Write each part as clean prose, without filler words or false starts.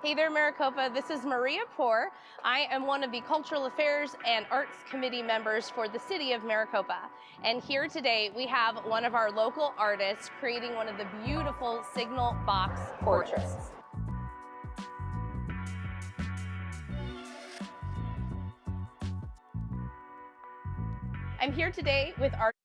Hey there, Maricopa. This is Maria Poor. I am one of the Cultural Affairs and Arts Committee members for the City of Maricopa. And here today we have one of our local artists creating one of the beautiful signal box portraits. I'm here today with art.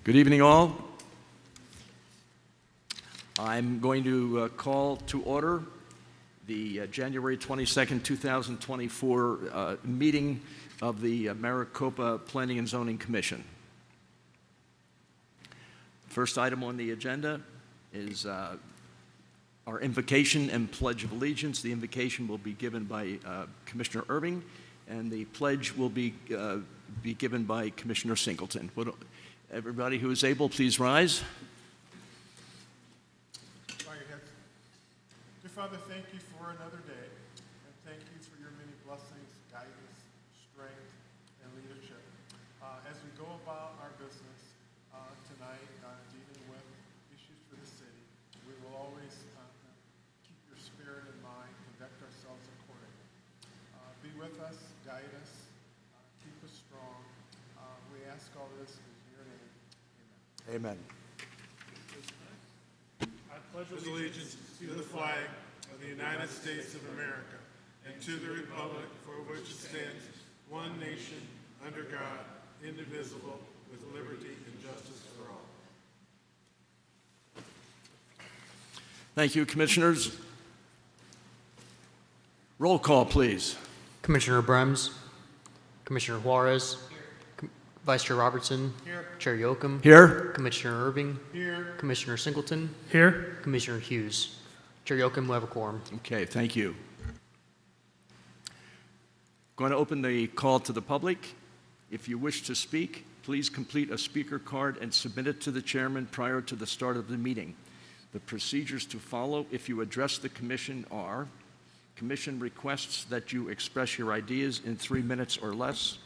Good evening, all. I'm going to call to order the January 22nd, 2024 meeting of the Maricopa Planning and Zoning Commission. First item on the agenda is our invocation and Pledge of Allegiance. The invocation will be given by Commissioner Irving, and the pledge will be given by Commissioner Singleton. Would everybody who is able please rise? Bow your heads. Dear Father, thank you for another day, and thank you for your many blessings, guidance, strength, and leadership. As we go about our business tonight, dealing with issues for the city, we will always keep your spirit in mind, conduct ourselves accordingly. Be with us, guide us, keep us strong. We ask all this in your name. Amen. Amen. I pledge allegiance to the flag of the United States of America and to the republic for which it stands, one nation, under God, indivisible, with liberty and justice for all. Thank you, Commissioners. Roll call, please. Commissioner Brems, Commissioner Juarez, Vice Chair Robertson, Here. Chair Yoakum, Here. Commissioner Irving, Here. Commissioner Singleton, Here. Commissioner Hughes. Chair Yoakum, we have a quorum. Okay, thank you. Going to open the call to the public. If you wish to speak, please complete a speaker card and submit it to the chairman prior to the start of the meeting. The procedures to follow if you address the commission are: commission requests that you express your ideas in 3 minutes or less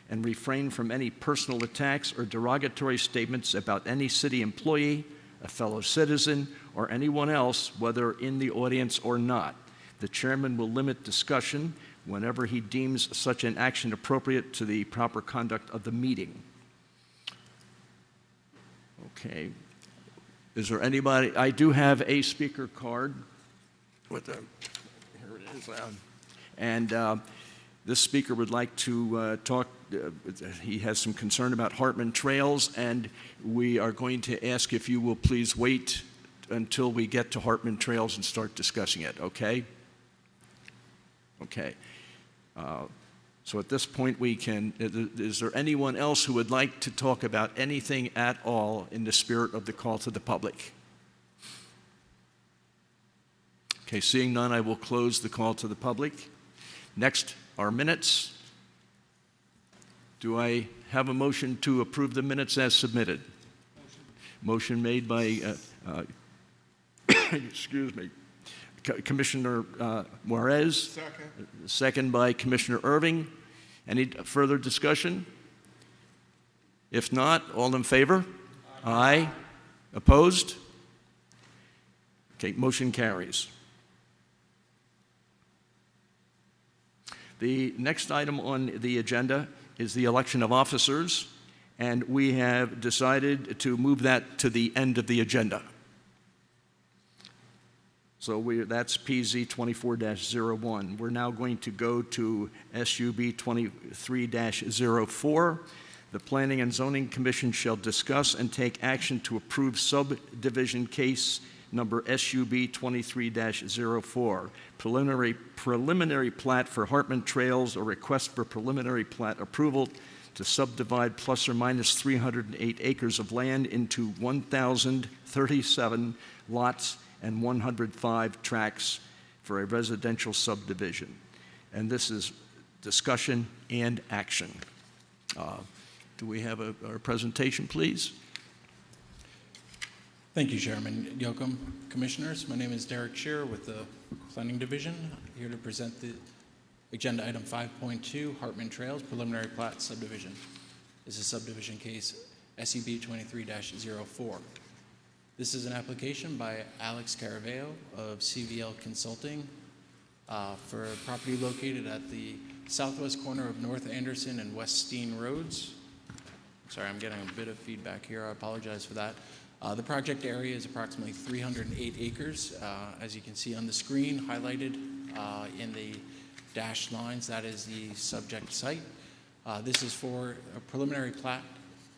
and refrain from any personal attacks or derogatory statements about any city employee, a fellow citizen, or anyone else, whether in the audience or not. The chairman will limit discussion whenever he deems such an action appropriate to the proper conduct of the meeting. Okay. Is there anybody? I do have a speaker card with the, here it is. And this speaker would like to talk. He has some concern about Hartman Trails, and we are going to ask if you will please wait until we get to Hartman Trails and start discussing it, okay? Okay. So at this point, we can, is there anyone else who would like to talk about anything at all in the spirit of the call to the public? Okay, seeing none, I will close the call to the public. Next, our minutes. Do I have a motion to approve the minutes as submitted? Motion made by, excuse me, Commissioner Juarez. Second. Second by Commissioner Irving. Any further discussion? If not, all in favor? Aye. Opposed? Okay, motion carries. The next item on the agenda is the election of officers, and we have decided to move that to the end of the agenda. So that's PZ 24-01. We're now going to go to SUB 23-04. The Planning and Zoning Commission shall discuss and take action to approve subdivision case number SUB 23-04, preliminary plat for Hartman Trails, or request for preliminary plat approval to subdivide plus or minus 308 acres of land into 1,037 lots and 105 tracts for a residential subdivision. And this is discussion and action. Do we have our presentation, please? Thank you, Chairman Yoakum. Commissioners, my name is Derek Shearer with the Planning Division, here to present the agenda item 5.2, Hartman Trails, preliminary plat subdivision. This is subdivision case SUB 23-04. This is an application by Alex Caraveo of CVL Consulting for a property located at the southwest corner of North Anderson and West Steen Roads. Sorry, I'm getting a bit of feedback here. I apologize for that. The project area is approximately 308 acres. As you can see on the screen, highlighted in the dashed lines, that is the subject site. This is for a preliminary plat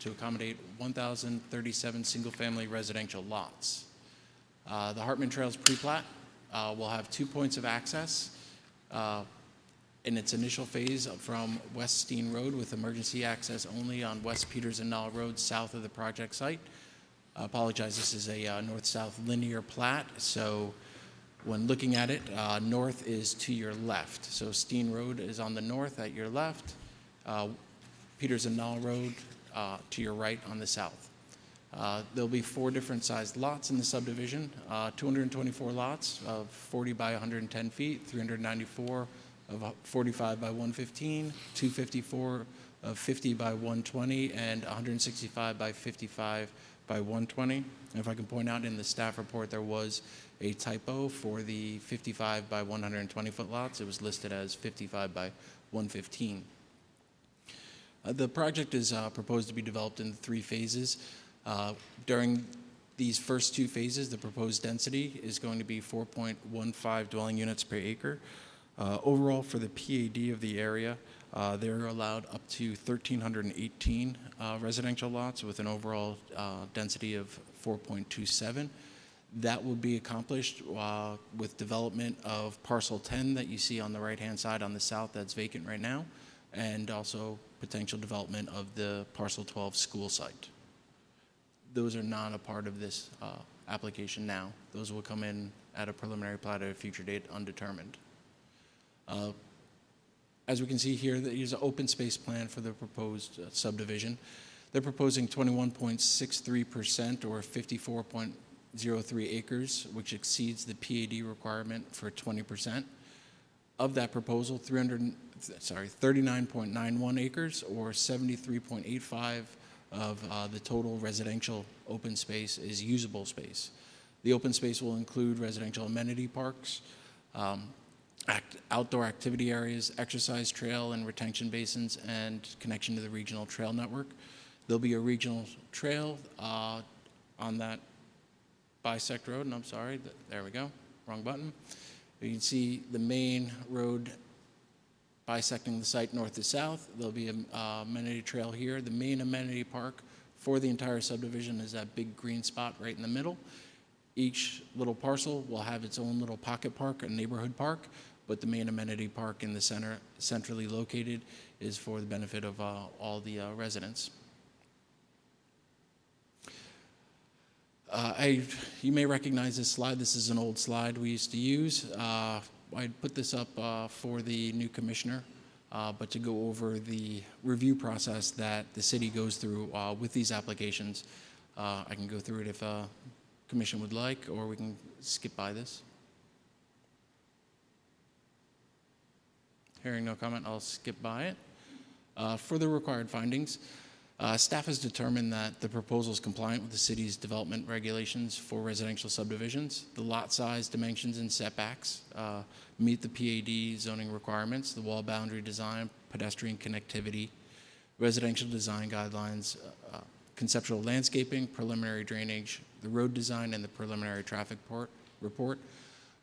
to accommodate 1,037 single-family residential lots. The Hartman Trails pre-plat will have 2 points of access in its initial phase from West Steen Road with emergency access only on West Peters and Knoll Road south of the project site. I apologize, this is a north-south linear plat, so when looking at it, north is to your left. So Steen Road is on the north at your left, Peters and Knoll Road to your right on the south. There'll be 4 different sized lots in the subdivision, 224 lots of 40 by 110 feet, 394 of 45 by 115, 254 of 50 by 120, and 165 by 55 by 120. And if I can point out, in the staff report there was a typo for the 55 by 120 foot lots. It was listed as 55 by 115. The project is proposed to be developed in 3 phases. During these first 2 phases, the proposed density is going to be 4.15 dwelling units per acre. Overall, for the PAD of the area, they're allowed up to 1,318 residential lots with an overall density of 4.27. That will be accomplished with development of parcel 10 that you see on the right-hand side on the south that's vacant right now, and also potential development of the parcel 12 school site. Those are not a part of this application now. Those will come in at a preliminary plat at a future date, undetermined. As we can see here, there's an open space plan for the proposed subdivision. They're proposing 21.63% or 54.03 acres, which exceeds the PAD requirement for 20%. Of that proposal, 39.91 acres or 73.85 of the total residential open space is usable space. The open space will include residential amenity parks, outdoor activity areas, exercise trail and retention basins, and connection to the regional trail network. There'll be a regional trail on that bisect road, and I'm sorry, there we go, wrong button. You can see the main road bisecting the site north to south. There'll be an amenity trail here. The main amenity park for the entire subdivision is that big green spot right in the middle. Each little parcel will have its own little pocket park, a neighborhood park, but the main amenity park in the center, centrally located, is for the benefit of all the residents. You may recognize this slide. This is an old slide we used to use. I put this up for the new commissioner, but to go over the review process that the city goes through with these applications. I can go through it if commission would like, or we can skip by this. Hearing no comment, I'll skip by it. For the required findings, staff has determined that the proposal is compliant with the city's development regulations for residential subdivisions. The lot size, dimensions, and setbacks meet the PAD zoning requirements, the wall boundary design, pedestrian connectivity, residential design guidelines, conceptual landscaping, preliminary drainage, the road design, and the preliminary traffic report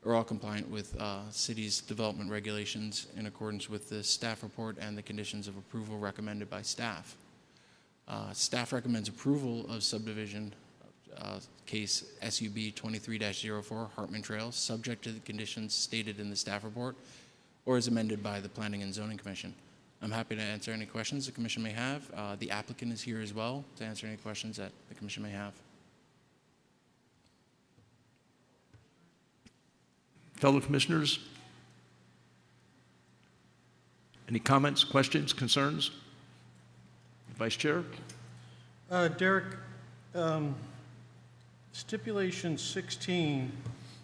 are all compliant with city's development regulations in accordance with the staff report and the conditions of approval recommended by staff. Staff recommends approval of subdivision case SUB 23-04 Hartman Trails, subject to the conditions stated in the staff report or as amended by the Planning and Zoning Commission. I'm happy to answer any questions the commission may have. The applicant is here as well to answer any questions that the commission may have. Fellow commissioners, any comments, questions, concerns? Vice Chair? Derek, stipulation 16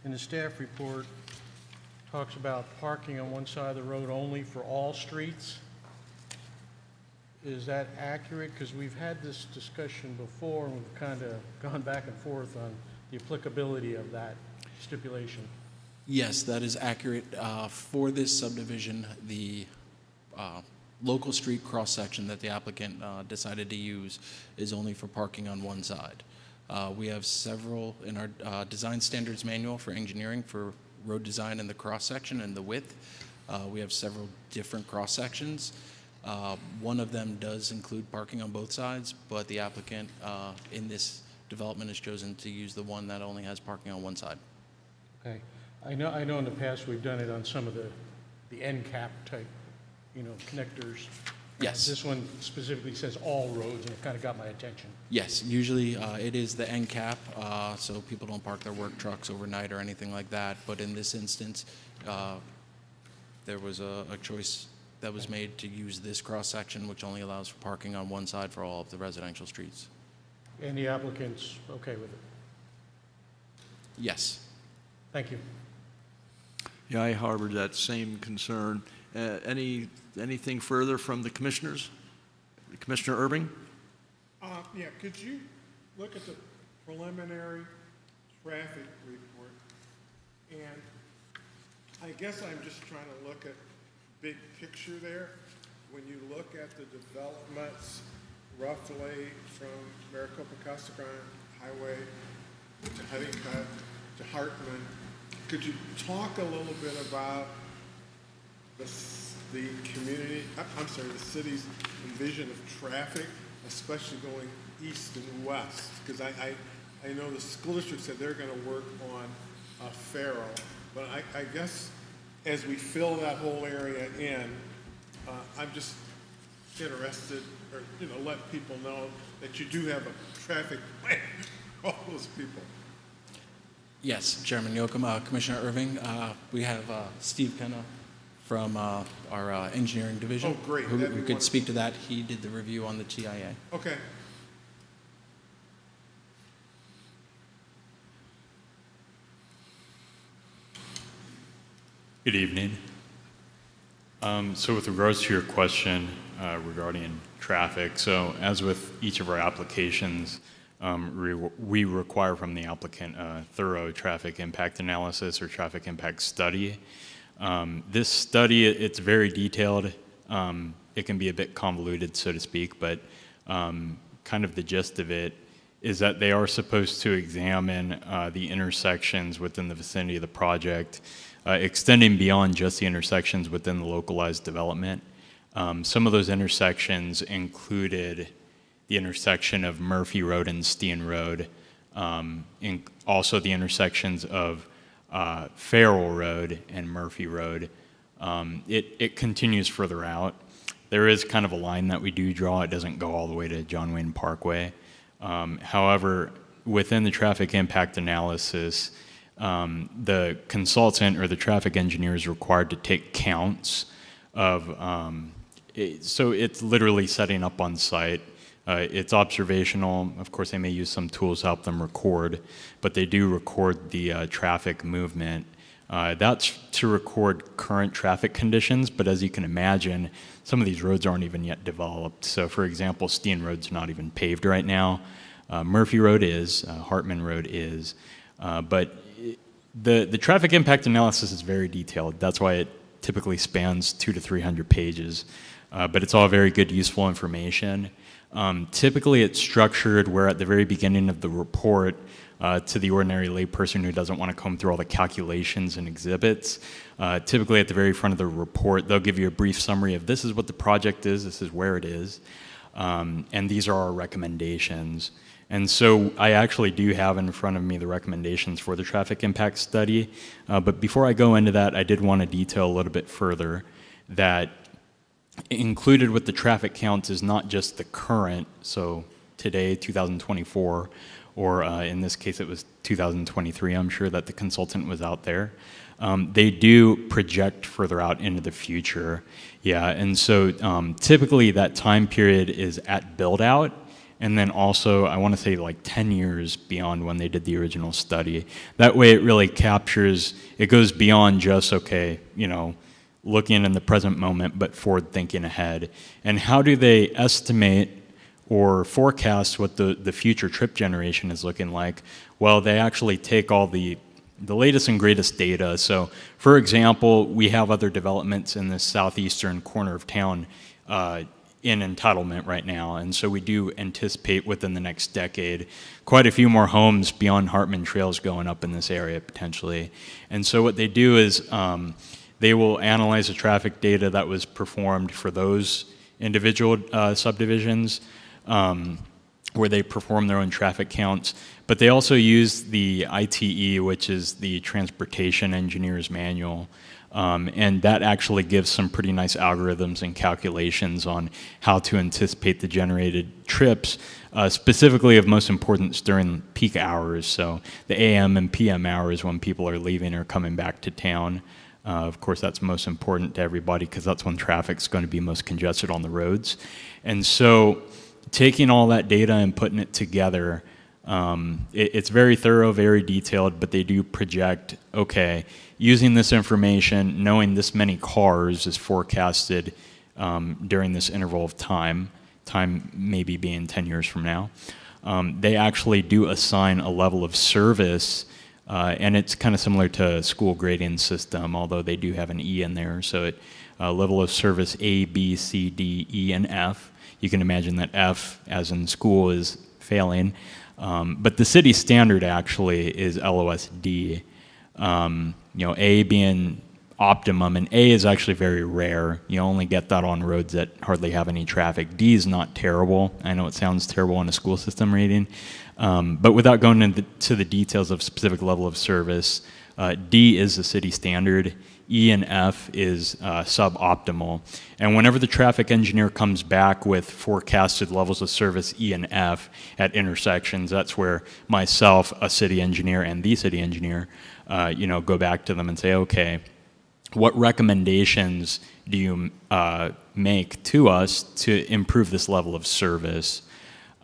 in the staff report talks about parking on one side of the road only for all streets. Is that accurate? Because we've had this discussion before and we've kind of gone back and forth on the applicability of that stipulation. Yes, that is accurate. For this subdivision, the local street cross-section that the applicant decided to use is only for parking on one side. We have several in our design standards manual for engineering for road design and the cross-section and the width. We have several different cross-sections. One of them does include parking on both sides, but the applicant in this development has chosen to use the one that only has parking on one side. Okay. I know in the past we've done it on some of the end cap type, connectors. Yes. This one specifically says all roads, and it kind of got my attention. Yes, usually it is the end cap, so people don't park their work trucks overnight or anything like that. But in this instance, there was a choice that was made to use this cross-section, which only allows for parking on one side for all of the residential streets. And the applicant's okay with it? Yes. Thank you. Yeah, I harbored that same concern. Anything further from the commissioners? Commissioner Irving? Yeah, could you look at the preliminary traffic report? And I guess I'm just trying to look at big picture there. When you look at the developments roughly from Maricopa Casa Grande Highway to Honeycutt to Hartman, could you talk a little bit about the community, I'm sorry, the city's vision of traffic, especially going east and west? Because I know the school district said they're going to work on Farrell, but I guess as we fill that whole area in, I'm just interested, or let people know that you do have a traffic plan for all those people. Yes, Chairman Yocum, Commissioner Irving, we have Steve Penna from our engineering division. Oh, great. Who could speak to that. He did the review on the TIA. Okay. Good evening. So with regards to your question regarding traffic, so as with each of our applications, we require from the applicant a thorough traffic impact analysis or traffic impact study. This study, it's very detailed. It can be a bit convoluted, so to speak, but kind of the gist of it is that they are supposed to examine the intersections within the vicinity of the project, extending beyond just the intersections within the localized development. Some of those intersections included the intersection of Murphy Road and Steen Road, also the intersections of Farrell Road and Murphy Road. It continues further out. There is kind of a line that we do draw. It doesn't go all the way to John Wayne Parkway. However, within the traffic impact analysis, the consultant or the traffic engineer is required to take counts of, so it's literally setting up on site. It's observational. Of course, they may use some tools to help them record, but they do record the traffic movement. That's to record current traffic conditions, but as you can imagine, some of these roads aren't even yet developed. So for example, Steen Road's not even paved right now. Murphy Road is, Hartman Road is, but the traffic impact analysis is very detailed. That's why it typically spans 200 to 300 pages, but it's all very good, useful information. Typically it's structured where at the very beginning of the report, to the ordinary layperson who doesn't want to comb through all the calculations and exhibits, typically at the very front of the report, they'll give you a brief summary of this is what the project is, this is where it is, and these are our recommendations. And so I actually do have in front of me the recommendations for the traffic impact study, but before I go into that, I did want to detail a little bit further that included with the traffic counts is not just the current, so today, 2024, or in this case it was 2023, I'm sure that the consultant was out there. They do project further out into the future. Yeah, and so typically that time period is at build out, and then also I want to say like 10 years beyond when they did the original study. That way it really captures, it goes beyond just, okay, looking in the present moment, but forward thinking ahead. And how do they estimate or forecast what the future trip generation is looking like? Well, they actually take all the latest and greatest data. So for example, we have other developments in the southeastern corner of town in entitlement right now. And so we do anticipate within the next decade quite a few more homes beyond Hartman Trails going up in this area potentially. And so what they do is they will analyze the traffic data that was performed for those individual subdivisions where they perform their own traffic counts, but they also use the ITE, which is the Transportation Engineer's Manual. And that actually gives some pretty nice algorithms and calculations on how to anticipate the generated trips, specifically of most importance during peak hours, so the AM and PM hours when people are leaving or coming back to town. Of course, that's most important to everybody because that's when traffic's going to be most congested on the roads. And so taking all that data and putting it together, it's very thorough, very detailed, but they do project, okay, using this information, knowing this many cars is forecasted during this interval of time maybe being 10 years from now, they actually do assign a level of service, and it's kind of similar to a school grading system, although they do have an E in there, so it level of service A, B, C, D, E, and F. You can imagine that F, as in school, is failing. But the city standard actually is LOSD. A being optimum, and A is actually very rare. You only get that on roads that hardly have any traffic. D is not terrible. I know it sounds terrible on a school system rating, but without going into the details of specific level of service, D is the city standard. E and F is suboptimal. And whenever the traffic engineer comes back with forecasted levels of service E and F at intersections, that's where myself, a city engineer, and the city engineer, go back to them and say, okay, what recommendations do you make to us to improve this level of service?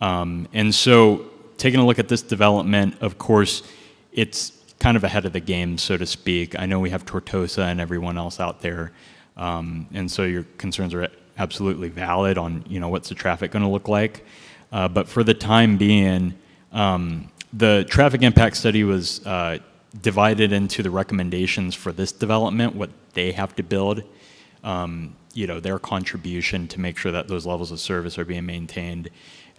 And so taking a look at this development, of course, it's kind of ahead of the game, so to speak. I know we have Tortosa and everyone else out there, and so your concerns are absolutely valid on, what's the traffic going to look like. But for the time being, the traffic impact study was divided into the recommendations for this development, what they have to build, their contribution to make sure that those levels of service are being maintained,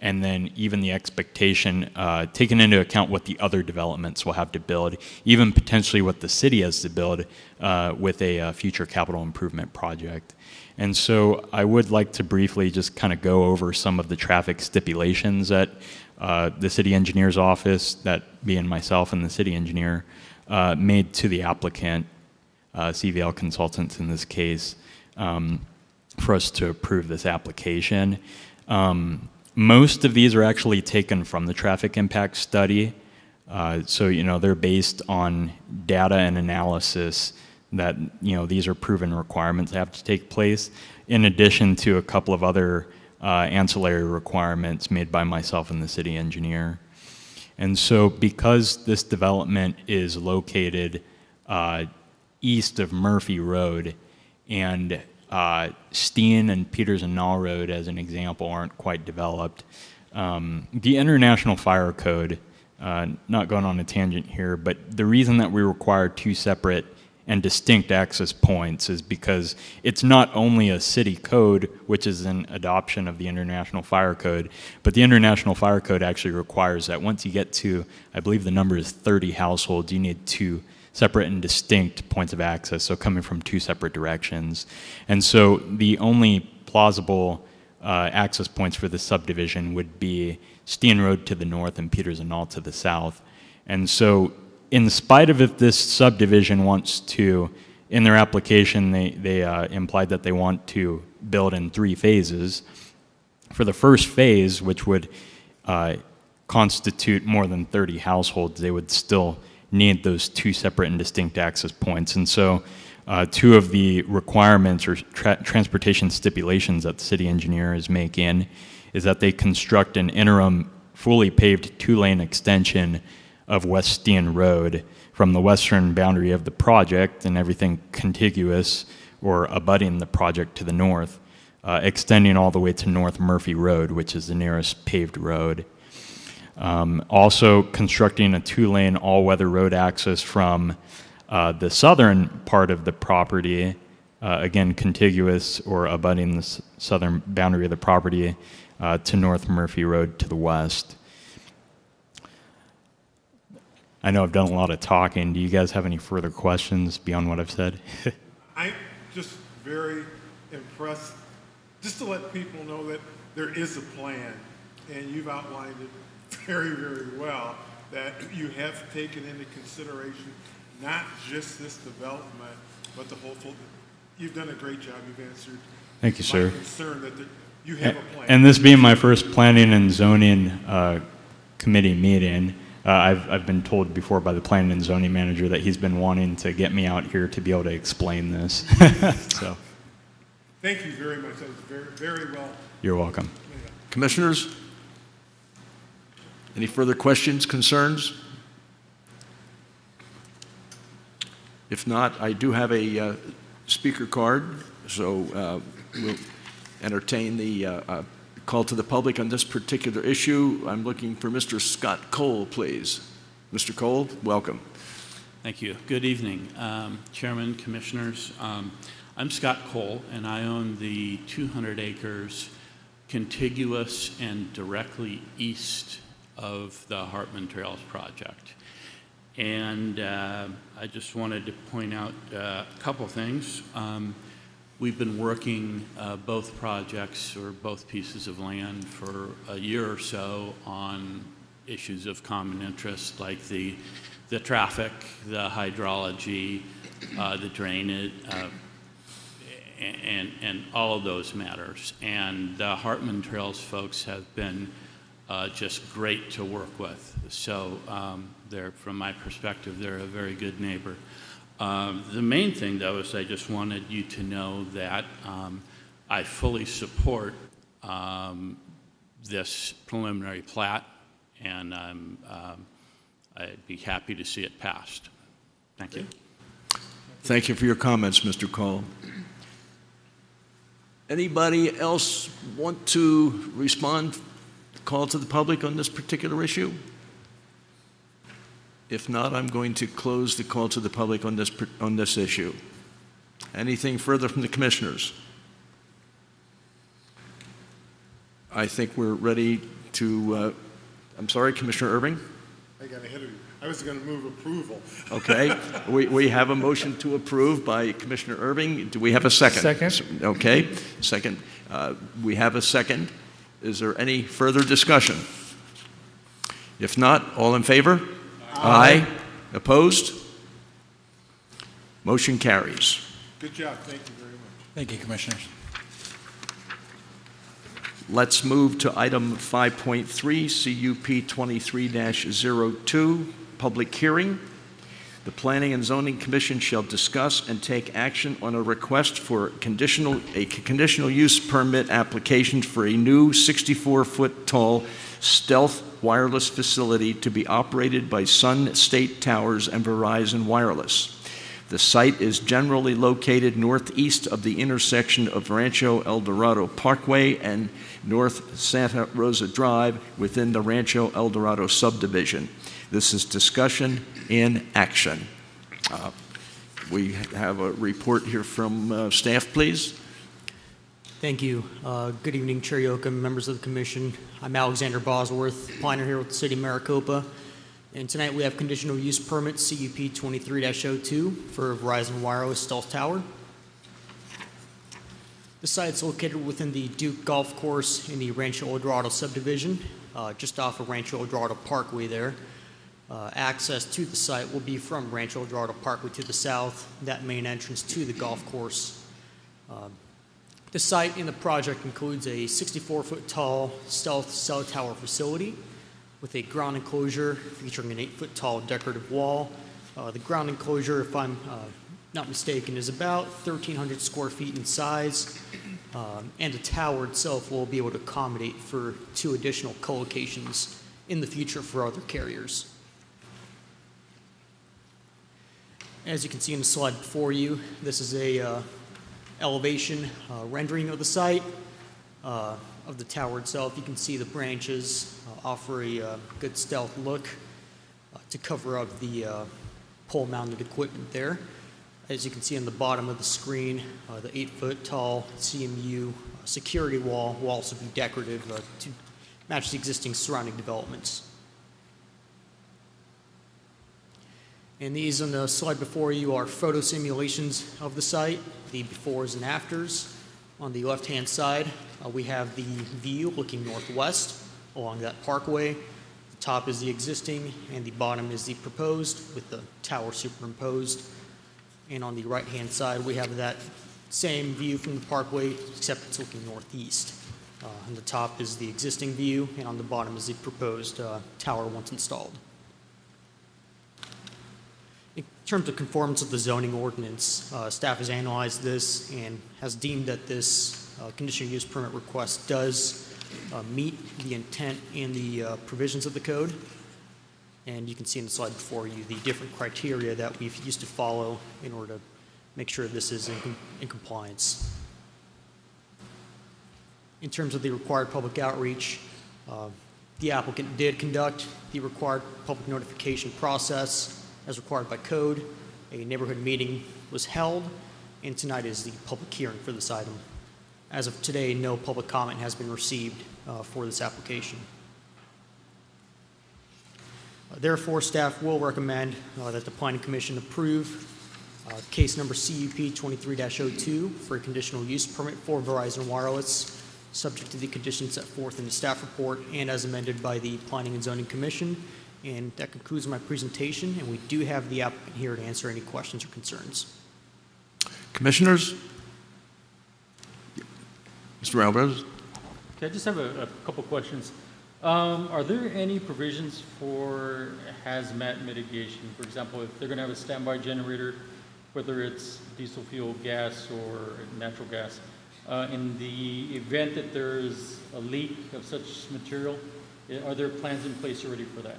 and then even the expectation, taking into account what the other developments will have to build, even potentially what the city has to build with a future capital improvement project. And so I would like to briefly just kind of go over some of the traffic stipulations at the city engineer's office, that being myself and the city engineer, made to the applicant, CVL Consultants in this case, for us to approve this application. Most of these are actually taken from the traffic impact study. So, they're based on data and analysis that, these are proven requirements that have to take place, in addition to a couple of other ancillary requirements made by myself and the city engineer. And so because this development is located east of Murphy Road, and Steen and Peters and Knoll Road, as an example, aren't quite developed, the International Fire Code, not going on a tangent here, but the reason that we require two separate and distinct access points is because it's not only a city code, which is an adoption of the International Fire Code, but the International Fire Code actually requires that once you get to, I believe the number is 30 households, you need two separate and distinct points of access, so coming from two separate directions. And so the only plausible access points for this subdivision would be Steen Road to the north and Peters and Knoll to the south. And so in spite of if this subdivision wants to, in their application, they implied that they want to build in 3 phases. For the first phase, which would constitute more than 30 households, they would still need those two separate and distinct access points. And so 2 of the requirements or transportation stipulations that the city engineer is making is that they construct an interim fully paved 2-lane extension of West Steen Road from the western boundary of the project and everything contiguous or abutting the project to the north, extending all the way to North Murphy Road, which is the nearest paved road. Also constructing a 2-lane all-weather road access from the southern part of the property, again contiguous or abutting the southern boundary of the property, to North Murphy Road to the west. I know I've done a lot of talking. Do you guys have any further questions beyond what I've said? I'm just very impressed just to let people know that there is a plan, and you've outlined it very, very well, that you have taken into consideration not just this development, but the whole full. You've done a great job. You've answered. Thank you, sir. My concern that you have a plan. And this being my first planning and zoning committee meeting, I've been told before by the planning and zoning manager that he's been wanting to get me out here to be able to explain this. So, thank you very much. That was very, very well. you're welcome. Commissioners, any further questions, concerns? If not, I do have a speaker card, so we'll entertain the call to the public on this particular issue. I'm looking for Mr. Scott Cole, please. Mr. Cole, welcome. Thank you. Good evening, Chairman, Commissioners. I'm Scott Cole, and I own the 200 acres contiguous and directly east of the Hartman Trails project. And I just wanted to point out a couple things. We've been working both projects or both pieces of land for a year or so on issues of common interest like the traffic, the hydrology, the drainage, and all of those matters. And the Hartman Trails folks have been just great to work with. So they're, from my perspective, they're a very good neighbor. The main thing, though, is I just wanted you to know that I fully support this preliminary plat, and I'd be happy to see it passed. Thank you. Thank you for your comments, Mr. Cole. Anybody else want to respond, call to the public on this particular issue? If not, I'm going to close the call to the public on this issue. Anything further from the commissioners? I think we're ready to, I'm sorry, Commissioner Irving? I got ahead of you. I was going to move approval. Okay. We have a motion to approve by Commissioner Irving. Do we have a second? Second. Okay. Second. We have a second. Is there any further discussion? If not, all in favor? Aye. Opposed? Motion carries. Good job. Thank you very much. Thank you, Commissioners. Let's move to item 5.3, CUP 23-02, public hearing. The Planning and Zoning Commission shall discuss and take action on a request for a conditional use permit application for a new 64-foot tall stealth wireless facility to be operated by Sun State Towers and Verizon Wireless. The site is generally located northeast of the intersection of Rancho El Dorado Parkway and North Santa Rosa Drive within the Rancho El Dorado subdivision. This is discussion in action. We have a report here from staff, please. Thank you. Good evening, Chair Yoakum, members of the Commission. I'm Alexander Bosworth, planner here with the City of Maricopa. And tonight we have conditional use permit CUP 23-02 for Verizon Wireless Stealth Tower. The site is located within the Duke Golf Course in the Rancho El Dorado subdivision, just off of Rancho El Dorado Parkway there. Access to the site will be from Rancho El Dorado Parkway to the south, that main entrance to the golf course. The site in the project includes a 64-foot tall stealth cell tower facility with a ground enclosure featuring an 8-foot tall decorative wall. The ground enclosure, if I'm not mistaken, is about 1,300 square feet in size, and the tower itself will be able to accommodate for 2 additional co-locations in the future for other carriers. As you can see in the slide before you, this is a elevation rendering of the site, of the tower itself. You can see the branches offer a good stealth look to cover up the pole-mounted equipment there. As you can see on the bottom of the screen, the 8-foot tall CMU security wall will also be decorative to match the existing surrounding developments. And these on the slide before you are photo simulations of the site, the befores and afters. On the left-hand side, we have the view looking northwest along that parkway. The top is the existing, and the bottom is the proposed, with the tower superimposed. And on the right-hand side, we have that same view from the parkway, except it's looking northeast. On the top is the existing view, and on the bottom is the proposed tower once installed. In terms of conformance of the zoning ordinance, staff has analyzed this and has deemed that this conditional use permit request does meet the intent and the provisions of the code. And you can see in the slide before you the different criteria that we've used to follow in order to make sure this is in compliance. In terms of the required public outreach, the applicant did conduct the required public notification process as required by code. A neighborhood meeting was held, and tonight is the public hearing for this item. As of today, no public comment has been received for this application. Therefore, staff will recommend that the Planning Commission approve case number CUP 23-02 for a conditional use permit for Verizon Wireless, subject to the conditions set forth in the staff report and as amended by the Planning and Zoning Commission. And that concludes my presentation, and we do have the applicant here to answer any questions or concerns. Commissioners? Mr. Alvarez? Okay, I just have a couple questions. Are there any provisions for hazmat mitigation? For example, if they're going to have a standby generator, whether it's diesel fuel, gas, or natural gas, in the event that there is a leak of such material, are there plans in place already for that?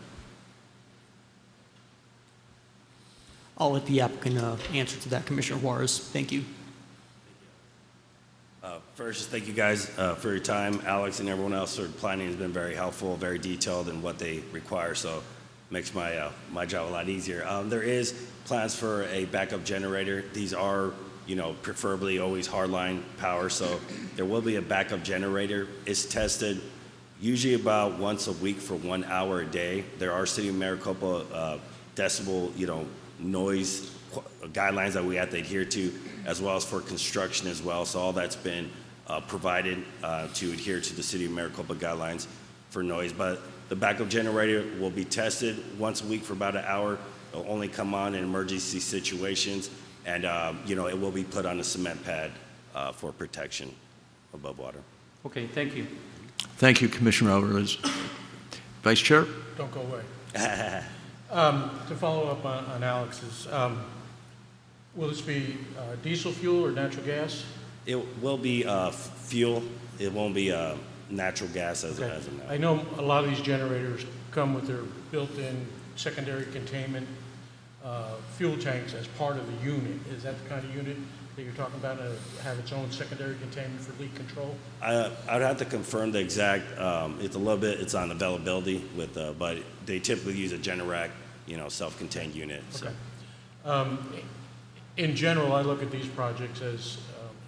I'll let the applicant answer to that, Commissioner Juarez. Thank you. First, just thank you guys for your time. Alex and everyone else for planning has been very helpful, very detailed in what they require, so it makes my my job a lot easier. There is plans for a backup generator. These are, you know, preferably always hardline power, so there will be a backup generator. It's tested usually about once a week for 1 hour a day. There are City of Maricopa decibel, you know, noise guidelines that we have to adhere to, as well as for construction as well. So all that's been provided to adhere to the City of Maricopa guidelines for noise. But the backup generator will be tested once a week for about an hour. It'll only come on in emergency situations, and you know, it will be put on a cement pad for protection above water. Okay, thank you. Thank you, Commissioner Alvarez. Vice Chair? Don't go away. To follow up on Alex's, will this be diesel fuel or natural gas? It will be fuel. It won't be natural gas as of now. I know a lot of these generators come with their built-in secondary containment fuel tanks as part of the unit. Is that the kind of unit that you're talking about, have its own secondary containment for leak control? I would have to confirm the exact. It's a little bit. It's on availability with, but they typically use a Generac, you know, self-contained unit. So. Okay. In general, I look at these projects as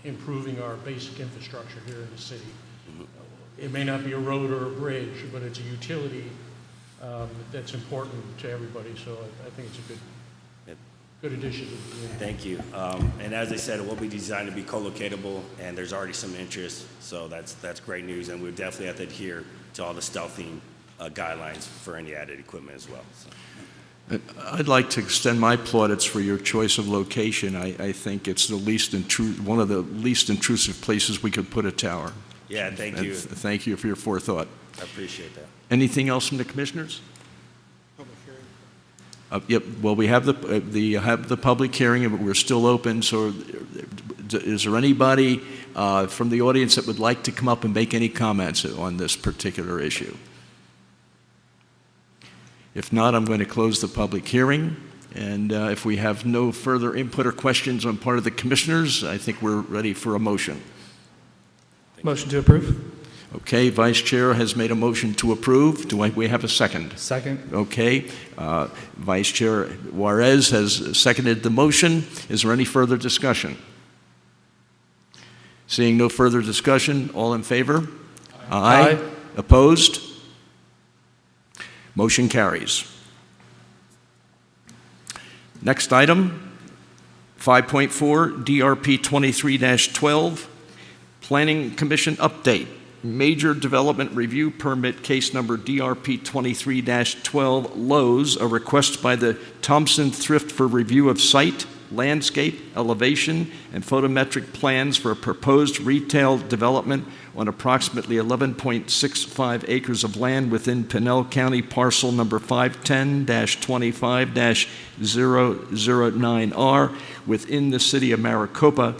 improving our basic infrastructure here in the city. Mm-hmm. It may not be a road or a bridge, but it's a utility that's important to everybody. So I think it's a good addition to the community. Thank you. And as I said, it will be designed to be co-locatable, and there's already some interest. So that's great news, and we definitely have to adhere to all the stealthing guidelines for any added equipment as well. So. I'd like to extend my plaudits for your choice of location. I think it's the one of the least intrusive places we could put a tower. Yeah, thank you. Thank you for your forethought. I appreciate that. Anything else from the commissioners? Public hearing. Yep. Well, we have the public hearing, but we're still open. So, is there anybody from the audience that would like to come up and make any comments on this particular issue? If not, I'm going to close the public hearing. And if we have no further input or questions on part of the commissioners, I think we're ready for a motion. Motion to approve. Okay, Vice Chair has made a motion to approve. Do we have a second? Second. Okay. Vice Chair Juarez has seconded the motion. Is there any further discussion? Seeing no further discussion, all in favor? Aye. Aye. Opposed? Motion carries. Next item, 5.4, DRP 23-12, Planning Commission update. Major Development Review Permit case number DRP 23-12 Lowe's, a request by the Thompson Thrift for review of site, landscape, elevation, and photometric plans for a proposed retail development on approximately 11.65 acres of land within Pinell County parcel number 510-25-009R within the city of Maricopa,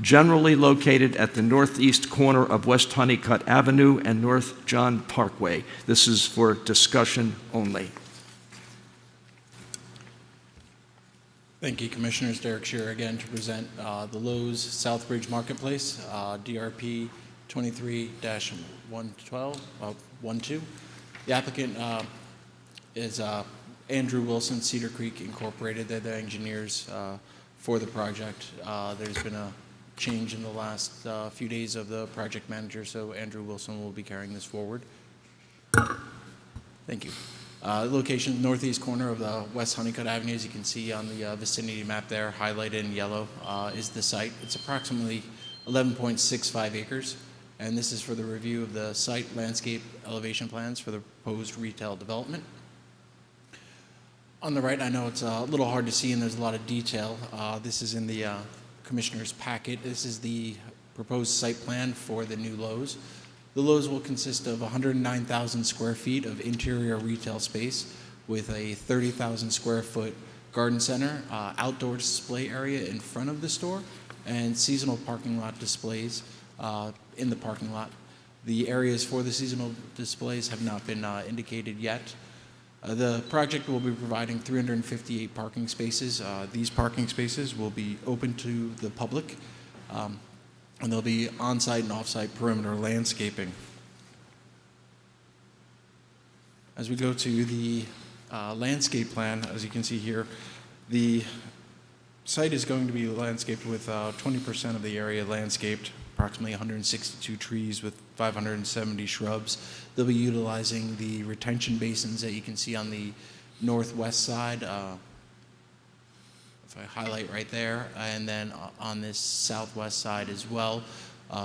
generally located at the northeast corner of West Honeycutt Avenue and North John Parkway. This is for discussion only. Thank you, Commissioners. Derek Shearer again to present the Lowe's Southbridge Marketplace, DRP 23-12. The applicant is Andrew Wilson, Cedar Creek Incorporated. They're the engineers for the project. There's been a change in the last few days of the project manager, so Andrew Wilson will be carrying this forward. Thank you. Location, northeast corner of the West Honeycutt Avenue, as you can see on the vicinity map there, highlighted in yellow, is the site. It's approximately 11.65 acres, and this is for the review of the site, landscape, elevation plans for the proposed retail development. On the right, I know it's a little hard to see and there's a lot of detail. This is in the Commissioner's packet. This is the proposed site plan for the new Lowe's. The Lowe's will consist of 109,000 square feet of interior retail space with a 30,000 square foot garden center, outdoor display area in front of the store, and seasonal parking lot displays in the parking lot. The areas for the seasonal displays have not been indicated yet. The project will be providing 358 parking spaces. These parking spaces will be open to the public, and there'll be on-site and off-site perimeter landscaping. As we go to the landscape plan, as you can see here, the site is going to be landscaped with 20% of the area landscaped, approximately 162 trees with 570 shrubs. They'll be utilizing the retention basins that you can see on the northwest side. If I highlight right there, and then on this southwest side as well,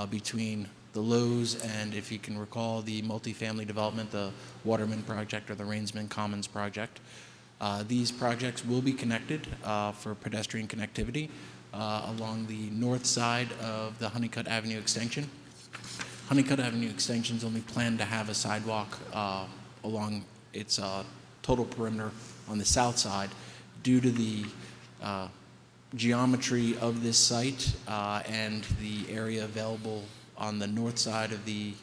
between the Lowe's and, if you can recall, the multifamily development, the Waterman project or the Rainsman Commons project. These projects will be connected for pedestrian connectivity along the north side of the Honeycutt Avenue extension. Honeycutt Avenue extension is only planned to have a sidewalk along its total perimeter on the south side due to the geometry of this site and the area available on the north side of the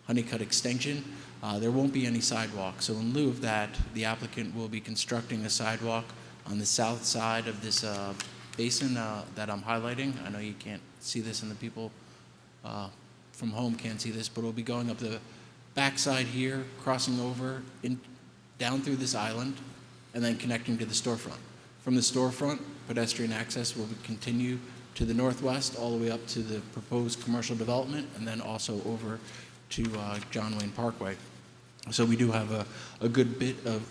Honeycutt extension. There won't be any sidewalk. So in lieu of that, the applicant will be constructing a sidewalk on the south side of this basin that I'm highlighting. I know you can't see this, and the people from home can't see this, but it'll be going up the backside here, crossing over down through this island, and then connecting to the storefront. From the storefront, pedestrian access will continue to the northwest all the way up to the proposed commercial development, and then also over to John Wayne Parkway. So we do have a good bit of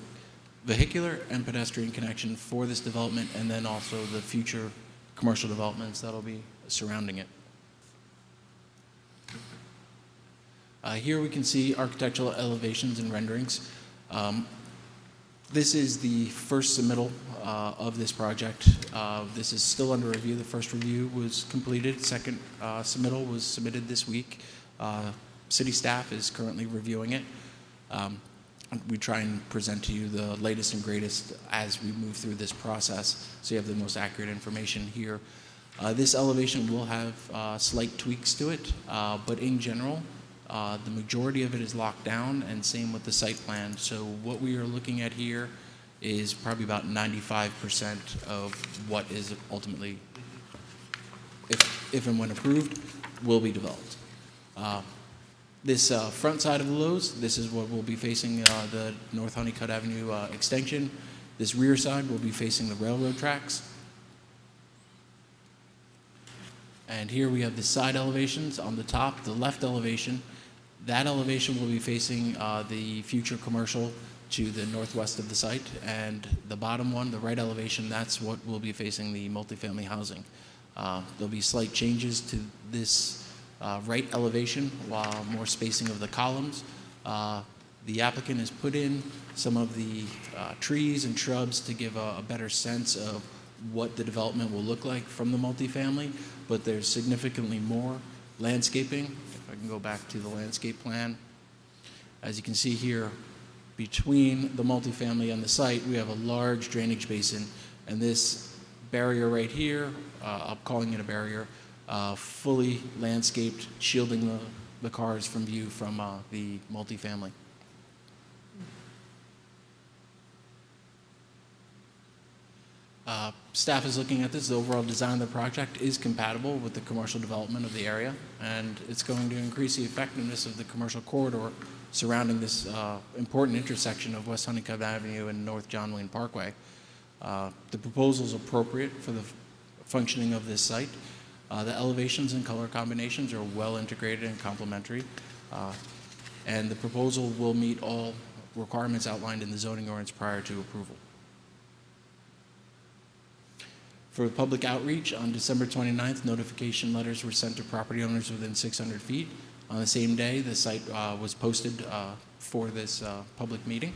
vehicular and pedestrian connection for this development, and then also the future commercial developments that'll be surrounding it. Here we can see architectural elevations and renderings. This is the first submittal of this project. This is still under review. The first review was completed. Second submittal was submitted this week. City staff is currently reviewing it. We try and present to you the latest and greatest as we move through this process, so you have the most accurate information here. This elevation will have slight tweaks to it, but in general, the majority of it is locked down, and same with the site plan. So what we are looking at here is probably about 95% of what is ultimately, if and when approved, will be developed. This front side of the Lowe's, this is what will be facing the North Honeycutt Avenue extension. This rear side will be facing the railroad tracks. And here we have the side elevations. On the top, the left elevation, that elevation will be facing the future commercial to the northwest of the site. And the bottom one, the right elevation, that's what will be facing the multifamily housing. There'll be slight changes to this right elevation, while more spacing of the columns. The applicant has put in some of the trees and shrubs to give a better sense of what the development will look like from the multifamily, but there's significantly more landscaping. If I can go back to the landscape plan. As you can see here, between the multifamily and the site, we have a large drainage basin, and this barrier right here, I'm calling it a barrier, fully landscaped, shielding the cars from view from the multifamily. Staff is looking at this. The overall design of the project is compatible with the commercial development of the area, and it's going to increase the effectiveness of the commercial corridor surrounding this important intersection of West Honeycutt Avenue and North John Wayne Parkway. The proposal is appropriate for the functioning of this site. The elevations and color combinations are well integrated and complementary, and the proposal will meet all requirements outlined in the zoning ordinance prior to approval. For public outreach, on December 29th, notification letters were sent to property owners within 600 feet. On the same day, the site was posted for this public meeting,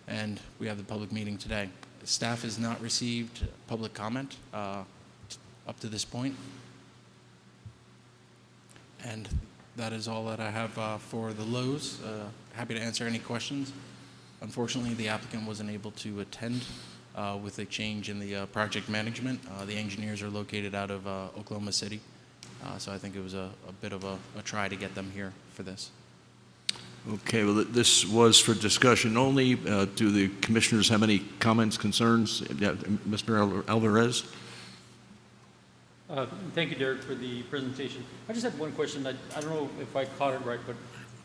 and we have the public meeting today. Staff has not received public comment up to this point, and that is all that I have for the Lowe's. Happy to answer any questions. Unfortunately, the applicant wasn't able to attend with a change in the project management. The engineers are located out of Oklahoma City, so I think it was a bit of a try to get them here for this. Okay, well, this was for discussion only. Do the commissioners have any comments, concerns? Mr. Alvarez? Thank you, Derek, for the presentation. I just had one question. I don't know if I caught it right, but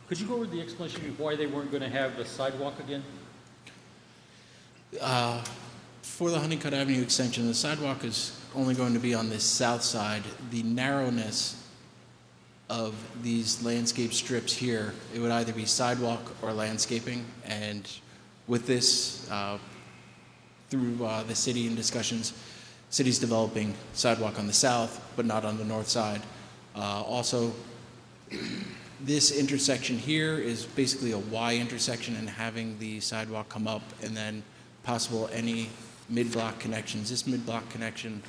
could you go over the explanation of why they weren't going to have the sidewalk again? For the Honeycutt Avenue extension, the sidewalk is only going to be on this south side. The narrowness of these landscape strips here, it would either be sidewalk or landscaping. And with this, through the city and discussions, city's developing sidewalk on the south, but not on the north side. Also, this intersection here is basically a Y intersection, and having the sidewalk come up and then possible any mid-block connections. This mid-block connection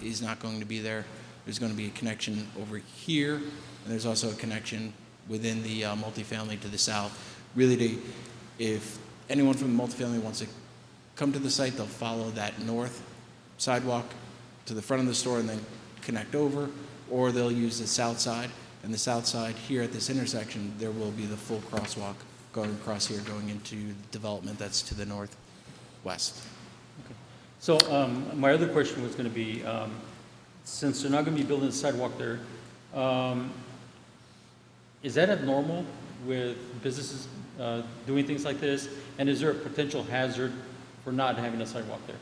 is not going to be there. There's going to be a connection over here, and there's also a connection within the multifamily to the south. Really, if anyone from the multifamily wants to come to the site, they'll follow that north sidewalk to the front of the store and then connect over, or they'll use the south side. And the south side here at this intersection, there will be the full crosswalk going across here, going into development that's to the northwest. Okay. So my other question was going to be, since they're not going to be building a sidewalk there, is that abnormal with businesses doing things like this? And is there a potential hazard for not having a sidewalk there?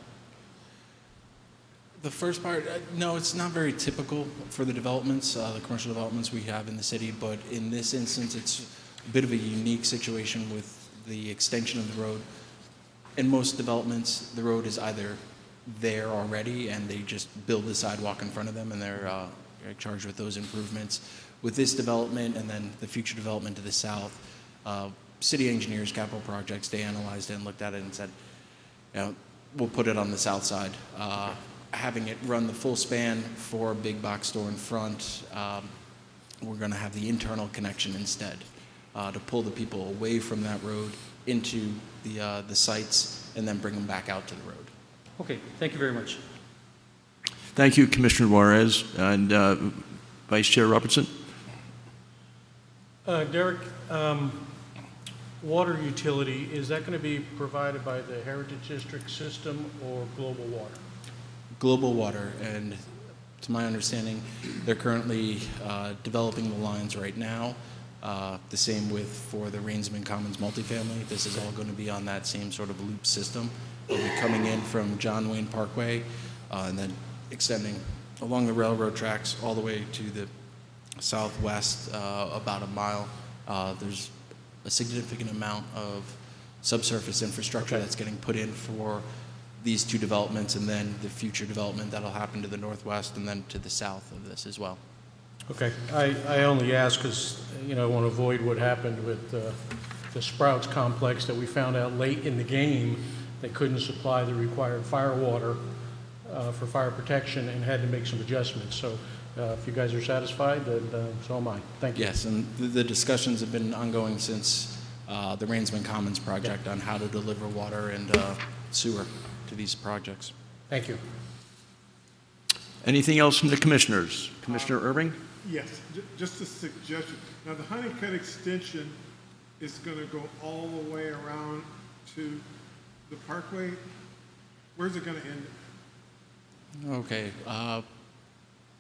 The first part, no, it's not very typical for the developments, the commercial developments we have in the city, but in this instance, it's a bit of a unique situation with the extension of the road. In most developments, the road is either there already and they just build the sidewalk in front of them and they're charged with those improvements. With this development and then the future development to the south, city engineers, capital projects, they analyzed it and looked at it and said, you know, we'll put it on the south side. Having it run the full span for a big box store in front, we're going to have the internal connection instead to pull the people away from that road into the sites and then bring them back out to the road. Okay, thank you very much. Thank you, Commissioner Juarez. And Vice Chair Robertson? Derek, water utility, is that going to be provided by the Heritage District system or Global Water? Global Water, and to my understanding, they're currently developing the lines right now. The same for the Rainsman Commons multifamily. This is all going to be on that same sort of loop system. It'll be coming in from John Wayne Parkway and then extending along the railroad tracks all the way to the southwest about a mile. There's a significant amount of subsurface infrastructure that's getting put in for these two developments and then the future development that'll happen to the northwest and then to the south of this as well. Okay, I only ask because, I want to avoid what happened with the Sprouts complex that we found out late in the game. They couldn't supply the required fire water for fire protection and had to make some adjustments. So if you guys are satisfied, then so am I. Thank you. Yes, and the discussions have been ongoing since the Rainsman Commons project on how to deliver water and sewer to these projects. Thank you. Anything else from the commissioners? Commissioner Irving? Yes, just a suggestion. Now, the Honeycutt extension is going to go all the way around to the Parkway. Where's it going to end? Okay,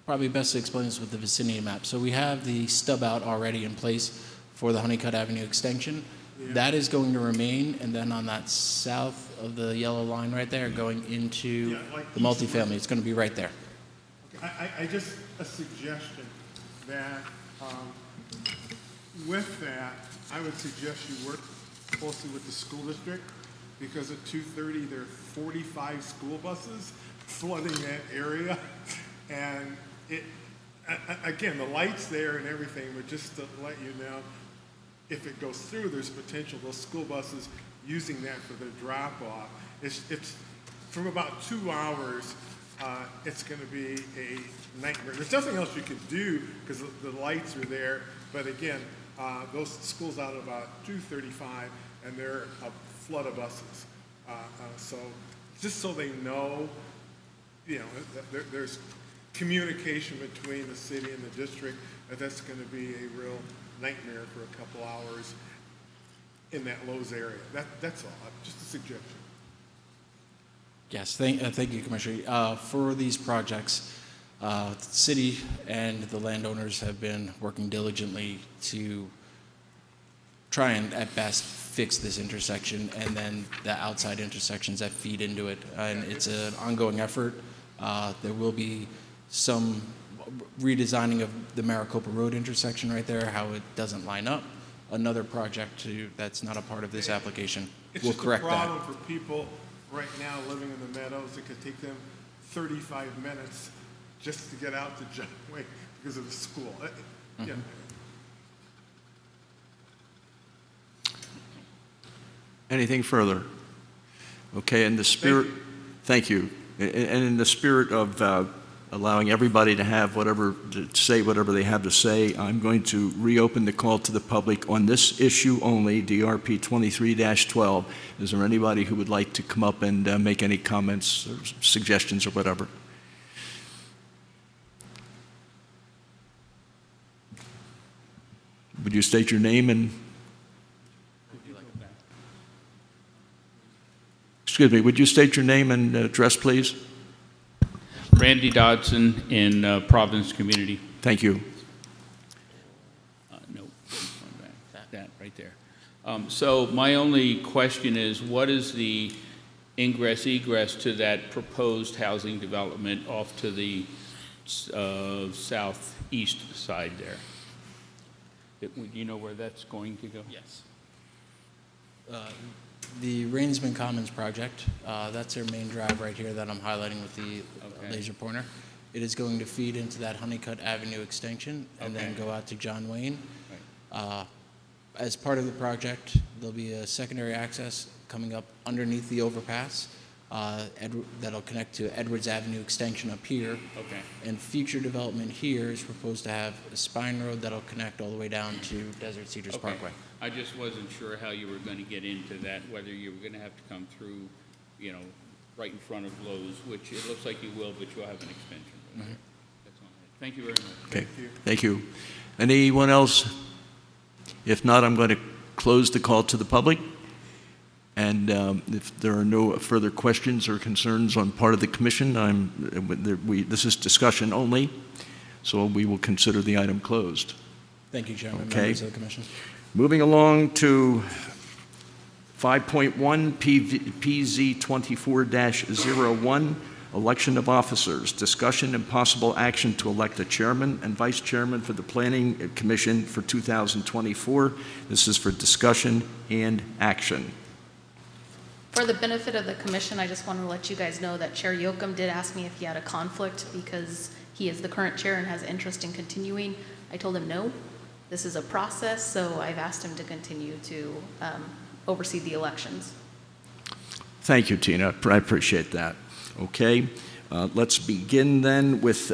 probably best to explain this with the vicinity map. So we have the stub out already in place for the Honeycutt Avenue extension. Yeah. That is going to remain, and then on that south of the yellow line right there, going into the multifamily, it's going to be right there. Okay. I just, a suggestion that with that, I would suggest you work closely with the school district, because at 2:30 there are 45 school buses flooding that area, and again, the light's there and everything, but just to let you know, if it goes through, there's potential those school buses using that for their drop-off. It's from about 2 hours, it's going to be a nightmare. There's nothing else you could do because the lights are there, but again, those schools out at about 2:35, and they're a flood of buses. So just so they know, there's communication between the city and the district, that's going to be a real nightmare for a couple hours in that Lowe's area. That's all. Just a suggestion. Yes, thank you, Commissioner. For these projects, the city and the landowners have been working diligently to try and, at best, fix this intersection and then the outside intersections that feed into it. And it's an ongoing effort. There will be some redesigning of the Maricopa Road intersection right there, how it doesn't line up. Another project that's not a part of this application will correct that. It's just a problem for people right now living in the meadows. It could take them 35 minutes just to get out to John Wayne because of the school. Yeah. Anything further? Okay, in the spirit, thank you. And in the spirit of allowing everybody to have to say whatever they have to say, I'm going to reopen the call to the public on this issue only, DRP 23-12. Is there anybody who would like to come up and make any comments or suggestions or whatever? Would you state your name and... Excuse me, would you state your name and address, please? Randy Dodson in Providence Community. Thank you. No, that right there. So my only question is, what is the ingress-egress to that proposed housing development off to the southeast side there? Do you know where that's going to go? Yes. The Rainsman Commons project, that's their main drive right here that I'm highlighting with the laser pointer. It is going to feed into that Honeycutt Avenue extension and then go out to John Wayne. Right. As part of the project, there'll be a secondary access coming up underneath the overpass that'll connect to Edwards Avenue extension up here. Okay. And future development here is proposed to have a spine road that'll connect all the way down to Desert Cedars Parkway. I just wasn't sure how you were going to get into that, whether you were going to have to come through, right in front of Lowe's, which it looks like you will, but you'll have an extension. Mm-hmm. That's all. Thank you very much. Okay. Thank you. Anyone else? If not, I'm going to close the call to the public. And if there are no further questions or concerns on part of the commission, this is discussion only, so we will consider the item closed. Thank you, Chairman. Okay. Members of the commission. Moving along to 5.1 PZ 24-01, election of officers, discussion and possible action to elect a chairman and vice chairman for the Planning Commission for 2024. This is for discussion and action. For the benefit of the commission, I just want to let you guys know that Chair Yoakum did ask me if he had a conflict because he is the current chair and has interest in continuing. I told him no, this is a process, so I've asked him to continue to oversee the elections. Thank you, Tina. I appreciate that. Okay, let's begin then with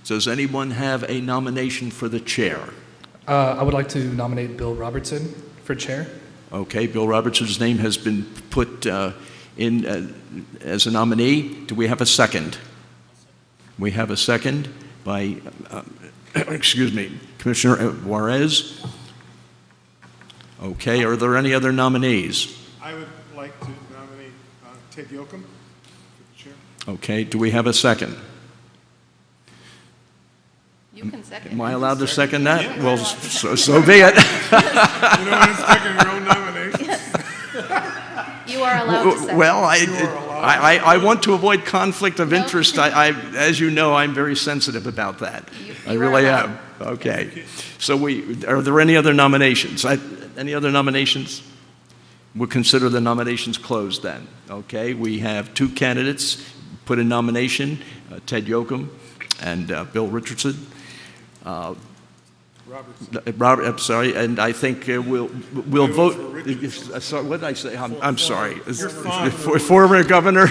does anyone have a nomination for the chair? I would like to nominate Bill Robertson for chair. Okay, Bill Robertson's name has been put in as a nominee. Do we have a second? We have a second by, excuse me, Commissioner Juarez. Okay, are there any other nominees? I would like to nominate Ted Yoakum for the chair. Okay, do we have a second? You can second. Am I allowed to second that? Yeah. Well, so be it. You know, it's second your own nomination. You are allowed to second. Well, I want to avoid conflict of interest. As you know, I'm very sensitive about that. I really am. Okay. So are there any other nominations? Any other nominations? We'll consider the nominations closed then. Okay. We have two candidates put in nomination, Ted Yoakum and Bill Richardson. Robert, I'm sorry, and I think we'll vote. Sorry, what did I say? I'm sorry. Former governor.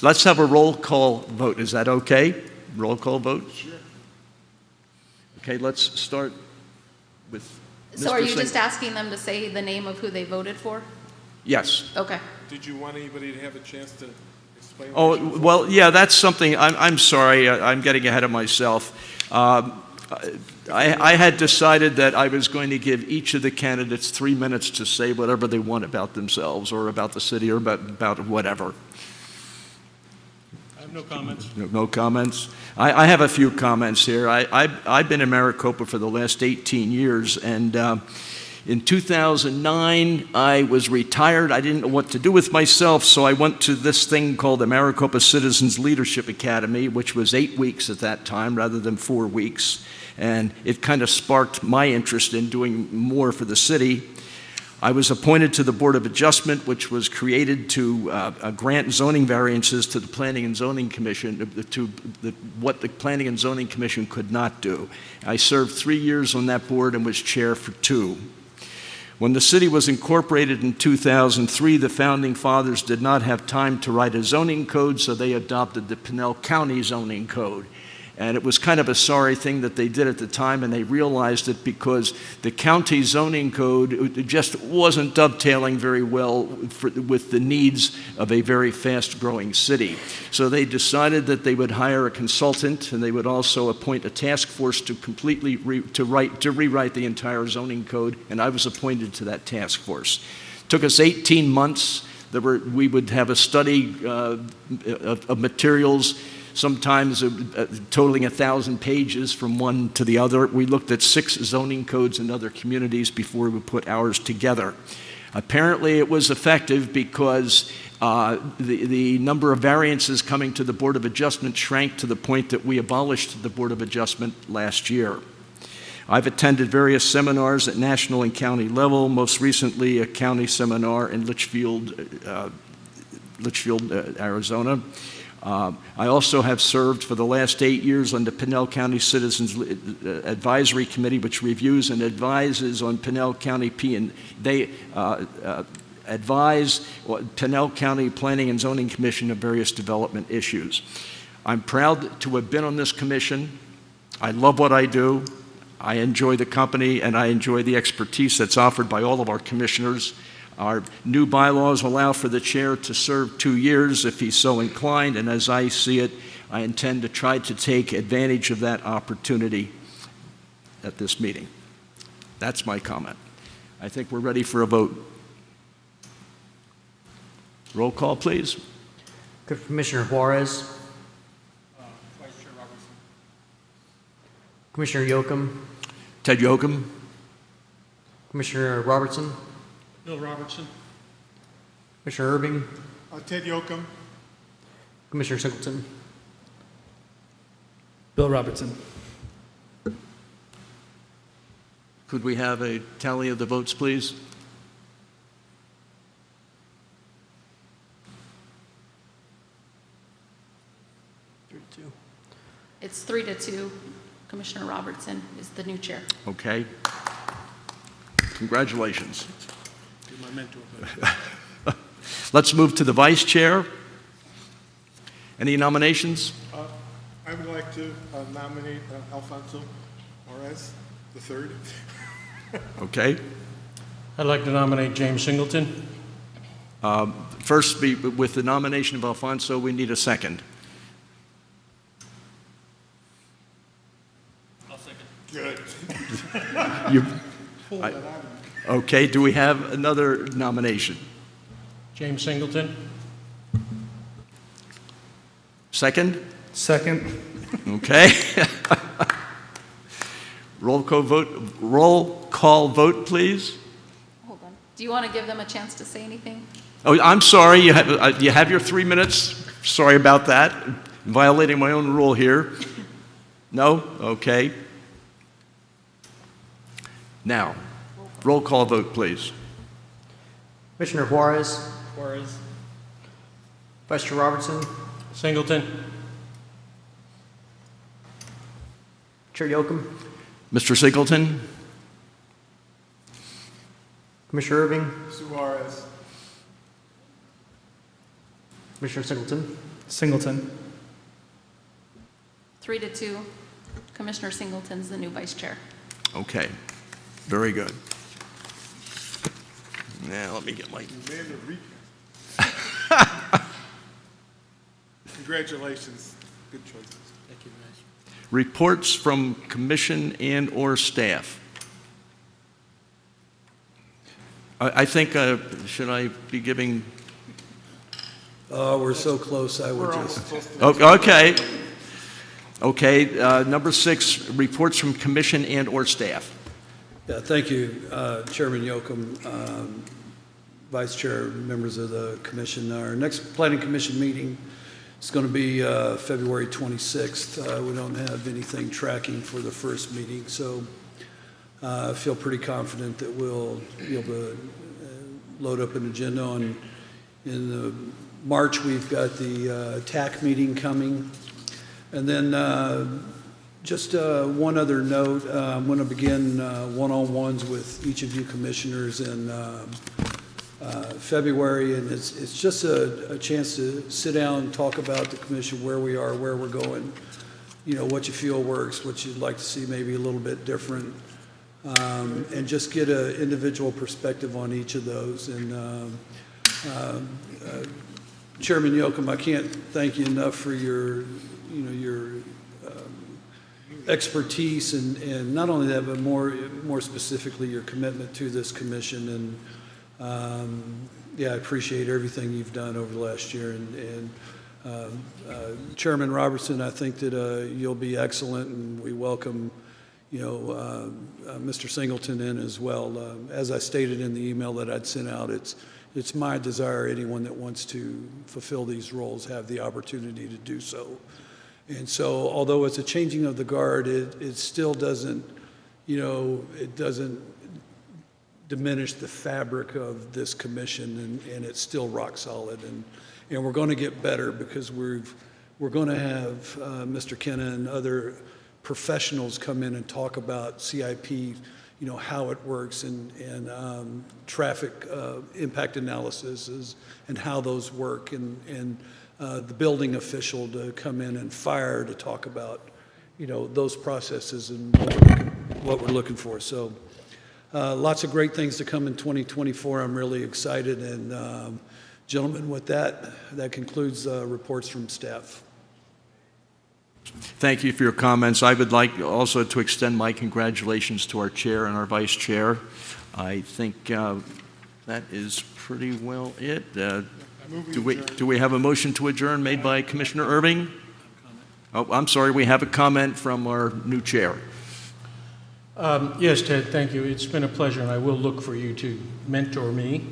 Let's have a roll call vote. Is that okay? Roll call vote. Sure. Okay, let's start with. So are you just asking them to say the name of who they voted for? Yes. Okay. Did you want anybody to have a chance to explain? Oh, well, yeah, that's something. I'm sorry. I'm getting ahead of myself. I had decided that I was going to give each of the candidates 3 minutes to say whatever they want about themselves or about the city or about whatever. I have no comments. No comments? I have a few comments here. I've been in Maricopa for the last 18 years, and in 2009, I was retired. I didn't know what to do with myself, so I went to this thing called the Maricopa Citizens Leadership Academy, which was 8 weeks at that time rather than 4 weeks. And it kind of sparked my interest in doing more for the city. I was appointed to the Board of Adjustment, which was created to grant zoning variances to the Planning and Zoning Commission, what the Planning and Zoning Commission could not do. I served 3 years on that board and was chair for 2. When the city was incorporated in 2003, the founding fathers did not have time to write a zoning code, so they adopted the Pinell County zoning code. And it was kind of a sorry thing that they did at the time, and they realized it because the county zoning code just wasn't dovetailing very well with the needs of a very fast-growing city. So they decided that they would hire a consultant, and they would also appoint a task force to completely rewrite the entire zoning code, and I was appointed to that task force. It took us 18 months. We would have a study of materials, sometimes totaling 1,000 pages from one to the other. We looked at 6 zoning codes in other communities before we put ours together. Apparently it was effective because the number of variances coming to the Board of Adjustment shrank to the point that we abolished the Board of Adjustment last year. I've attended various seminars at national and county level, most recently a county seminar in Litchfield, Arizona. I also have served for the last 8 years on the Pinell County Citizens Advisory Committee, which reviews and advises on Pinell County they advise Pinell County Planning and Zoning Commission of various development issues. I'm proud to have been on this commission. I love what I do. I enjoy the company, and I enjoy the expertise that's offered by all of our commissioners. Our new bylaws allow for the chair to serve 2 years if he's so inclined, and as I see it, I intend to try to take advantage of that opportunity at this meeting. That's my comment. I think we're ready for a vote. Roll call, please. Commissioner Juarez. Vice Chair Robertson. Commissioner Yoakum. Ted Yoakum. Commissioner Robertson. Bill Robertson. Commissioner Irving. Ted Yoakum. Commissioner Singleton. Bill Robertson. Could we have a tally of the votes, please? It's 3-2. Commissioner Robertson is the new chair. Okay. Congratulations. You're my mentor. Let's move to the vice chair. Any nominations? I would like to nominate Alfonso Juarez III. Okay. I'd like to nominate James Singleton. First, with the nomination of Alfonso, we need a second. I'll second. Good. Okay, do we have another nomination? James Singleton. Second? Second. Okay. Roll call vote, please. Hold on. Do you want to give them a chance to say anything? Oh, I'm sorry. You have your 3 minutes. Sorry about that. Violating my own rule here. No? Okay. Now, roll call vote, please. Commissioner Juarez, Juarez. Vice Chair Robertson, Singleton. Chair Yoakum, Mr. Singleton? Commissioner Irving, Suarez. Commissioner Singleton. Singleton. 3-2. Commissioner Singleton's the new vice chair. Okay. Very good. Now, let me get my... Congratulations. Good choices. Thank you, guys. Reports from commission and or staff. I think, should I be giving... We're so close, I would just... Okay. Okay, number 6, reports from commission and or staff. Yeah, thank you, Chairman Yoakum, Vice Chair, members of the commission. Our next Planning Commission meeting is going to be February 26th. We don't have anything tracking for the first meeting, so I feel pretty confident that we'll be able to load up an agenda on. In March, we've got the TAC meeting coming. And then just one other note, I'm going to begin one-on-ones with each of you commissioners in February, and it's just a chance to sit down and talk about the commission, where we are, where we're going, you know, what you feel works, what you'd like to see maybe a little bit different, and just get an individual perspective on each of those. And Chairman Yoakum, I can't thank you enough for your expertise and not only that, but more specifically your commitment to this commission. And yeah, I appreciate everything you've done over the last year. And Chairman Robertson, I think that you'll be excellent, and we welcome Mr. Singleton in as well. As I stated in the email that I'd sent out, it's my desire anyone that wants to fulfill these roles have the opportunity to do so. And so, although it's a changing of the guard, it still doesn't, it doesn't diminish the fabric of this commission, and it's still rock solid. And we're going to get better because we're going to have Mr. Kenna and other professionals come in and talk about CIP, how it works, and traffic impact analysis and how those work, and the building official to come in, and fire to talk about, those processes and what we're looking for. So lots of great things to come in 2024. I'm really excited. And gentlemen, with that concludes reports from staff. Thank you for your comments. I would like also to extend my congratulations to our chair and our vice chair. I think that is pretty well it. Do we have a motion to adjourn made by Commissioner Irving? Oh, I'm sorry, we have a comment from our new chair. Yes, Ted, thank you. It's been a pleasure, and I will look for you to mentor me.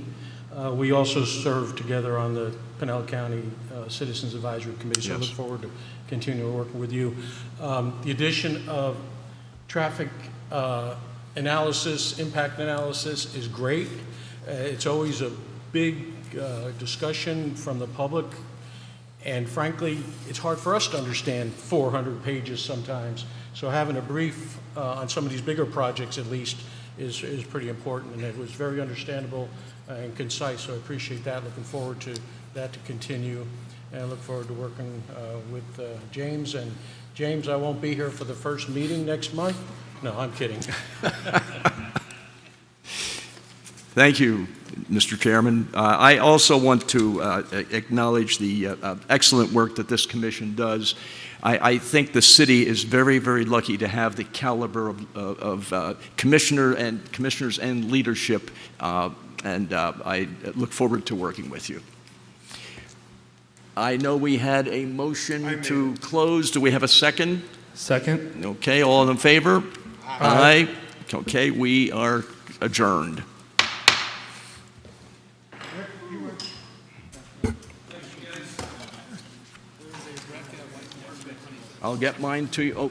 We also serve together on the Pinal County Citizens Advisory Committee, so I look forward to continuing working with you. The addition of traffic analysis, impact analysis is great. It's always a big discussion from the public, And frankly, it's hard for us to understand 400 pages sometimes. So having a brief on some of these bigger projects at least is pretty important, and it was very understandable and concise, so I appreciate that. Looking forward to that to continue, and I look forward to working with James. And James, I won't be here for the first meeting next month. No, I'm kidding. Thank you, Mr. Chairman. I also want to acknowledge the excellent work that this commission does. I think the city is very, very lucky to have the caliber of commissioners and leadership, and I look forward to working with you. I know we had a motion to close. Do we have a second? Second. Okay, all in favor? Aye. Okay, we are adjourned. I'll get mine to you. Oh.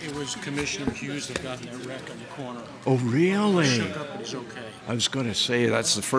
It was Commissioner Hughes that got in that wreck on the corner. Oh, really? Shook up, but he's okay. I was going to say that's the first